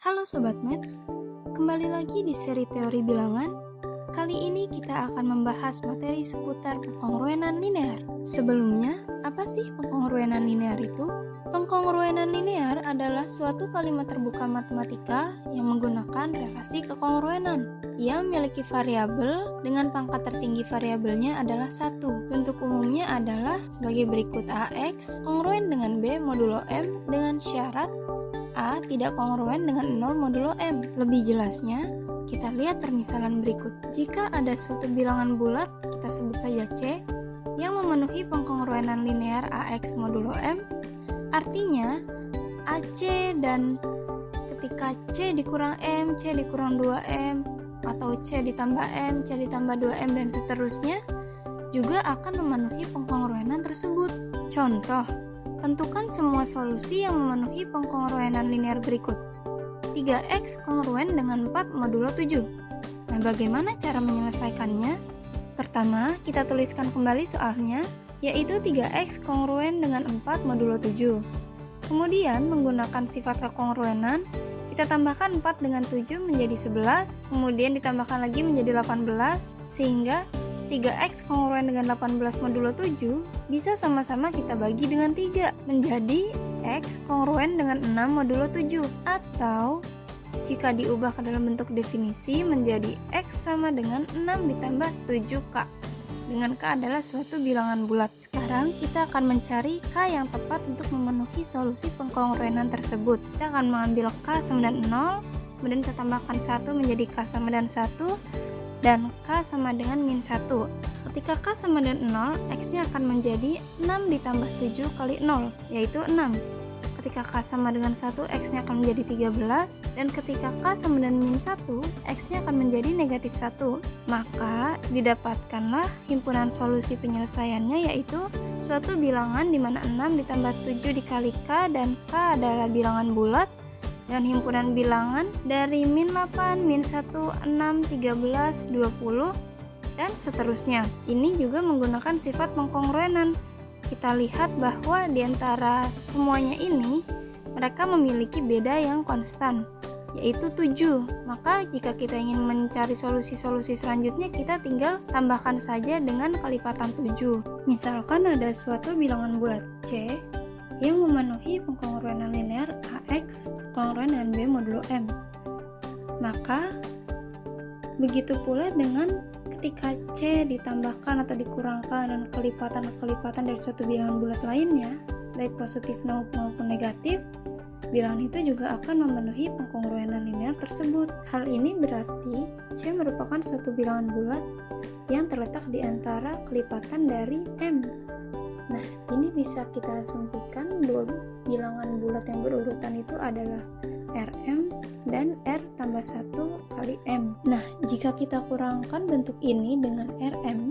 Halo Sobat Maths, kembali lagi di seri teori bilangan. Kali ini kita akan membahas materi seputar pengkongruenan linear. Sebelumnya, apa sih pengkongruenan linear itu? Pengkongruenan linear adalah suatu kalimat terbuka matematika yang menggunakan relasi kekongruenan. Ia memiliki variabel dengan pangkat tertinggi variabelnya adalah 1. Bentuk umumnya adalah sebagai berikut: AX kongruen dengan B modulo M dengan syarat A tidak kongruen dengan 0 modulo M. Lebih jelasnya, kita lihat permisalan berikut. Jika ada suatu bilangan bulat, kita sebut saja C, yang memenuhi pengkongruenan linear AX modulo M, artinya AC dan ketika C dikurang M, C dikurang 2M, atau C ditambah M, C ditambah 2M, dan seterusnya, juga akan memenuhi pengkongruenan tersebut. Contoh, tentukan semua solusi yang memenuhi pengkongruenan linear berikut. 3x kongruen dengan 4 modulo 7. Nah, bagaimana cara menyelesaikannya? Pertama, kita tuliskan kembali soalnya, yaitu 3x kongruen dengan 4 modulo 7. Kemudian, menggunakan sifat kekongruenan, kita tambahkan 4 dengan 7 menjadi 11, kemudian ditambahkan lagi menjadi 18, sehingga 3x kongruen dengan 18 modulo 7 bisa sama-sama kita bagi dengan 3 menjadi x kongruen dengan 6 modulo 7, atau jika diubah ke dalam bentuk definisi menjadi x sama dengan 6 ditambah 7k, dengan k adalah suatu bilangan bulat. Sekarang kita akan mencari k yang tepat untuk memenuhi solusi pengkongruenan tersebut. Kita akan mengambil k sama dengan 0, kemudian kita tambahkan 1 menjadi k sama dengan 1, dan k sama dengan min 1. Ketika k sama dengan 0, x-nya akan menjadi 6 ditambah 7 kali 0, yaitu 6. Ketika k sama dengan 1, x-nya akan menjadi 13, dan ketika k sama dengan min 1, x-nya akan menjadi negatif 1. Maka, didapatkanlah himpunan solusi penyelesaiannya, yaitu suatu bilangan di mana 6 ditambah 7 dikali k, dan k adalah bilangan bulat, dan himpunan bilangan dari min 8, min 1, 6, 13, 20, dan seterusnya. Ini juga menggunakan sifat pengkongruenan. Kita lihat bahwa di antara semuanya ini, mereka memiliki beda yang konstan, yaitu 7. Maka jika kita ingin mencari solusi-solusi selanjutnya, kita tinggal tambahkan saja dengan kelipatan 7. Misalkan ada suatu bilangan bulat C yang memenuhi pengkongruenan linear AX kongruen dengan B modulo M. Maka, begitu pula dengan ketika C ditambahkan atau dikurangkan dan kelipatan-kelipatan dari suatu bilangan bulat lainnya, baik positif maupun negatif, bilangan itu juga akan memenuhi pengkongruenan linear tersebut. Hal ini berarti C merupakan suatu bilangan bulat yang terletak di antara kelipatan dari M. Nah, ini bisa kita asumsikan dua bilangan bulat yang berurutan itu adalah Rm dan R tambah 1 kali M. Nah, jika kita kurangkan bentuk ini dengan Rm,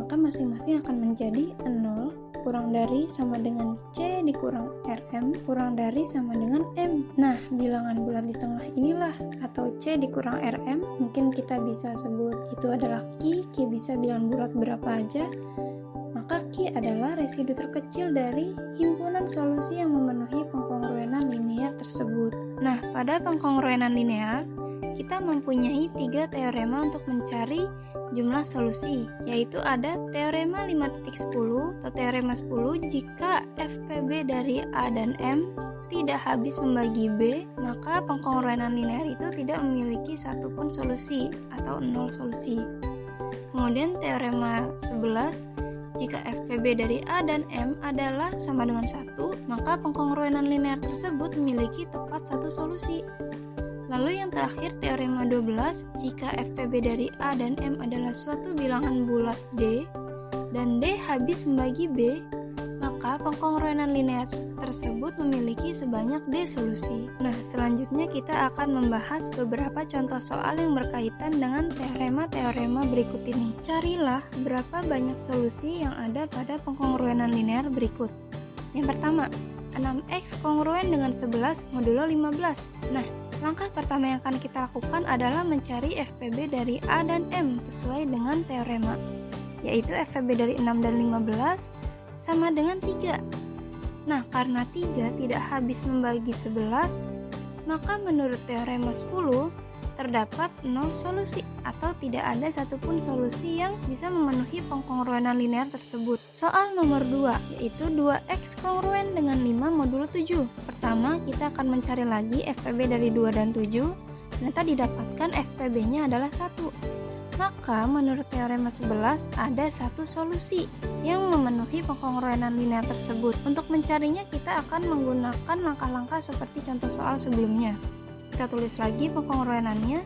maka masing-masing akan menjadi 0 kurang dari sama dengan C dikurang Rm kurang dari sama dengan M. Nah, bilangan bulat di tengah inilah, atau C dikurang Rm, mungkin kita bisa sebut itu adalah Q bisa bilangan bulat berapa aja, maka Q adalah residu terkecil dari himpunan solusi yang memenuhi pengkongruenan linear tersebut. Nah, pada pengkongruenan linear, kita mempunyai 3 teorema untuk mencari jumlah solusi, yaitu ada teorema 5.10 atau teorema 10 jika FPB dari A dan M tidak habis membagi B, maka pengkongruenan linear itu tidak memiliki satupun solusi atau 0 solusi. Kemudian teorema 11, jika FPB dari A dan M adalah sama dengan 1, maka pengkongruenan linear tersebut memiliki tepat satu solusi. Lalu yang terakhir teorema 12, jika FPB dari A dan M adalah suatu bilangan bulat D, dan D habis membagi B, maka pengkongruenan linear tersebut memiliki sebanyak D solusi. Nah, selanjutnya kita akan membahas beberapa contoh soal yang berkaitan dengan teorema-teorema berikut ini. Carilah berapa banyak solusi yang ada pada pengkongruenan linear berikut. Yang pertama, 6x kongruen dengan 11 modulo 15. Nah, langkah pertama yang akan kita lakukan adalah mencari FPB dari A dan M sesuai dengan teorema, yaitu FPB dari 6 dan 15 sama dengan 3. Nah, karena 3 tidak habis membagi 11, maka menurut teorema 10, terdapat 0 solusi atau tidak ada satupun solusi yang bisa memenuhi pengkongruenan linear tersebut. Soal nomor 2, yaitu 2x kongruen dengan 5 modulo 7. Pertama, kita akan mencari lagi FPB dari 2 dan 7. Ternyata didapatkan FPB-nya adalah 1. Maka menurut teorema 11 ada satu solusi yang memenuhi pengkongruenan linear tersebut. Untuk mencarinya kita akan menggunakan langkah-langkah seperti contoh soal sebelumnya. Kita tulis lagi pengkongruenannya,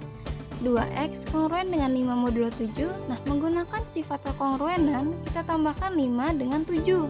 2x kongruen dengan 5 modulo 7. Nah, menggunakan sifat kekongruenan, kita tambahkan 5 dengan 7.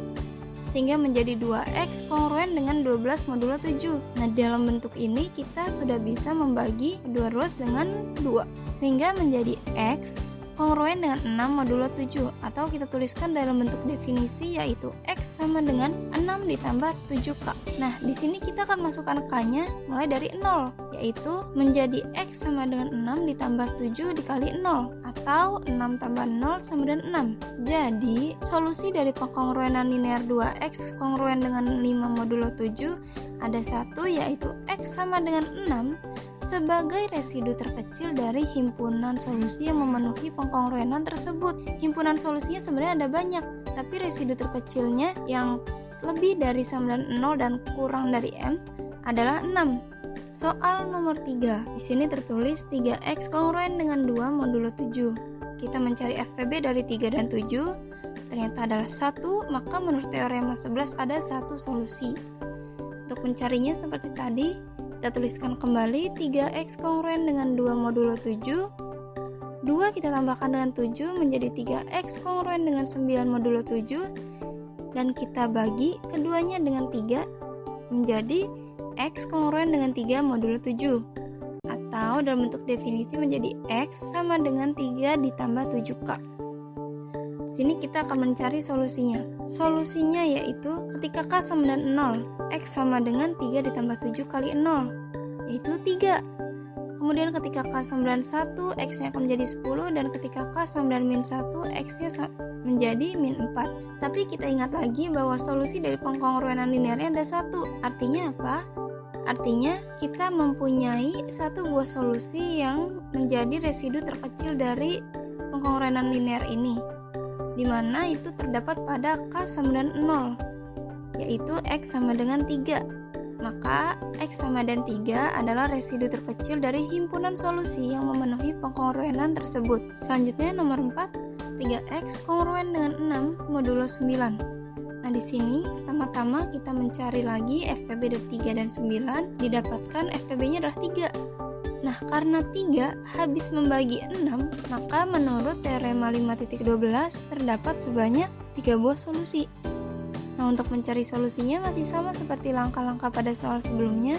Sehingga menjadi 2x kongruen dengan 12 modulo 7. Nah, dalam bentuk ini kita sudah bisa membagi kedua ruas dengan 2. Sehingga menjadi x kongruen dengan 6 modulo 7. Atau kita tuliskan dalam bentuk definisi, yaitu x sama dengan 6 ditambah 7k. Nah, di sini kita akan masukkan k-nya mulai dari 0, yaitu menjadi x sama dengan 6 ditambah 7 dikali 0, atau 6 tambah 0 sama dengan 6. Jadi, solusi dari pengkongruenan linear 2x kongruen dengan 5 modulo 7 ada 1, yaitu x sama dengan 6 sebagai residu terkecil dari himpunan solusi yang memenuhi pengkongruenan tersebut. Himpunan solusinya sebenarnya ada banyak, tapi residu terkecilnya yang lebih dari sama dengan 0 dan kurang dari m adalah 6. Soal nomor 3. Di sini tertulis 3x kongruen dengan 2 modulo 7. Kita mencari FPB dari 3 dan 7. Ternyata adalah 1, maka menurut teorema 11 ada satu solusi. Untuk mencarinya seperti tadi, kita tuliskan kembali 3x kongruen dengan 2 modulo 7. 2 kita tambahkan dengan 7 menjadi 3x kongruen dengan 9 modulo 7. Dan kita bagi keduanya dengan 3 menjadi x kongruen dengan 3 modulo 7. Atau dalam bentuk definisi menjadi x sama dengan 3 ditambah 7k. Sini kita akan mencari solusinya. Solusinya yaitu ketika k sama dengan 0, x sama dengan 3 ditambah 7 kali 0, yaitu 3. Kemudian ketika k sama dengan 1, x-nya akan menjadi 10, dan ketika k sama dengan min 1, x-nya menjadi min 4. Tapi kita ingat lagi bahwa solusi dari pengkongruenan linearnya ada 1. Artinya apa? Artinya kita mempunyai satu buah solusi yang menjadi residu terkecil dari pengkongruenan linear ini, di mana itu terdapat pada k sama dengan 0, yaitu x sama dengan 3. Maka x sama dengan 3 adalah residu terkecil dari himpunan solusi yang memenuhi pengkongruenan tersebut. Selanjutnya nomor 4, 3x kongruen dengan 6 modulo 9. Nah, di sini pertama-tama kita mencari lagi FPB dari 3 dan 9, didapatkan FPB-nya adalah 3. Nah, karena 3 habis membagi 6, maka menurut teorema 5.12 terdapat sebanyak 3 buah solusi. Nah, untuk mencari solusinya masih sama seperti langkah-langkah pada soal sebelumnya.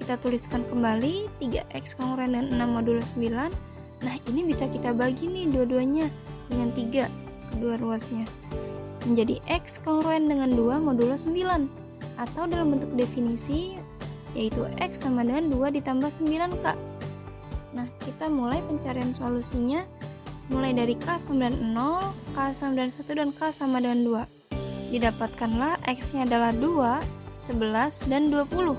Kita tuliskan kembali 3x kongruen dengan 6 modulo 9. Nah, ini bisa kita bagi nih dua-duanya dengan 3, kedua ruasnya, menjadi x kongruen dengan 2 modulo 9. Atau dalam bentuk definisi, yaitu x sama dengan 2 ditambah 9k. Nah, kita mulai pencarian solusinya mulai dari k sama dengan 0, k sama dengan 1, dan k sama dengan 2. Didapatkanlah x-nya adalah 2, 11, dan 20.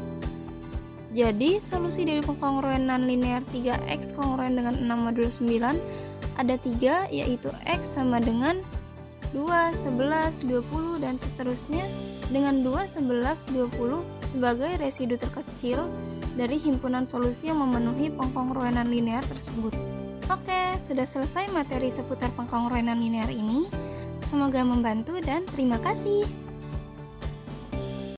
Jadi, solusi dari pengkongruenan linear 3x kongruen dengan 6 modulo 9 ada 3, yaitu x sama dengan 2, 11, 20, dan seterusnya, dengan 2, 11, 20 sebagai residu terkecil dari himpunan solusi yang memenuhi pengkongruenan linear tersebut. Oke, sudah selesai materi seputar pengkongruenan linear ini. Semoga membantu dan terima kasih.